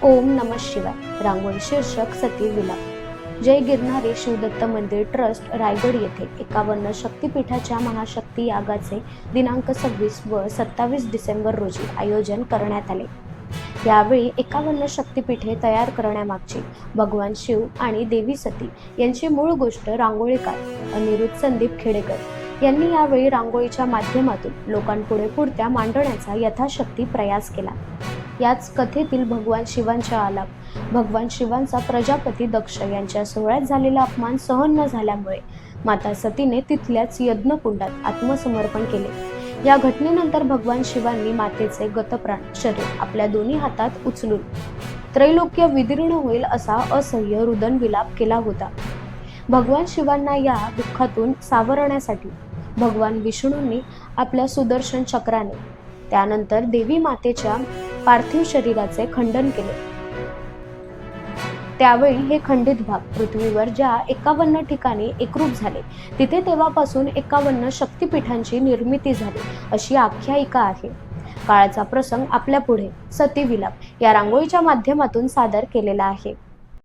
ओम नमः शिवाय रांगोळी शीर्षक सती विलाप। जय गिरणारे शिवदत्त मंदिर ट्रस्ट रायगड येथे 51 शक्तिपीठाच्या महाशक्ती यागाचे दिनांक 26 व 27 डिसेंबर रोजी आयोजन करण्यात आले। यावेळी 51 शक्तिपीठे तयार करण्यामागची भगवान शिव आणि देवी सती यांची मूळ गोष्ट रांगोळीकार अनिरुद्ध संदीप खेडेकर यांनी यावेळी रांगोळीच्या माध्यमातून लोकांपुढे पुढत्या मांडण्याचा यथाशक्ती प्रयास केला। याच कथेतील भगवान शिवांचा आलाप, भगवान शिवांचा प्रजापती दक्ष यांच्या सोहळ्यात झालेला अपमान सहन न झाल्यामुळे माता सतीने तिथल्याच यज्ञकुंडात आत्मसमर्पण केले। या घटनेनंतर भगवान शिवांनी मातेचे गतप्राण शरीर आपल्या दोन्ही हातात उचलून त्रैलोक्य विदीर्ण होईल असा असह्य रुदन विलाप केला होता। भगवान शिवांना या दुःखातून सावरण्यासाठी भगवान विष्णूंनी आपल्या सुदर्शन चक्राने त्यानंतर देवी मातेच्या पार्थिव शरीराचे खंडन केले। त्यावेळी हे खंडित भाग पृथ्वीवर ज्या 51 ठिकाणी एकरूप झाले तिथे तेव्हापासून 51 शक्तिपीठांची निर्मिती झाली अशी आख्यायिका आहे। काळाचा प्रसंग आपल्या पुढे सती विलाप या रांगोळीच्या माध्यमातून सादर केलेला आहे।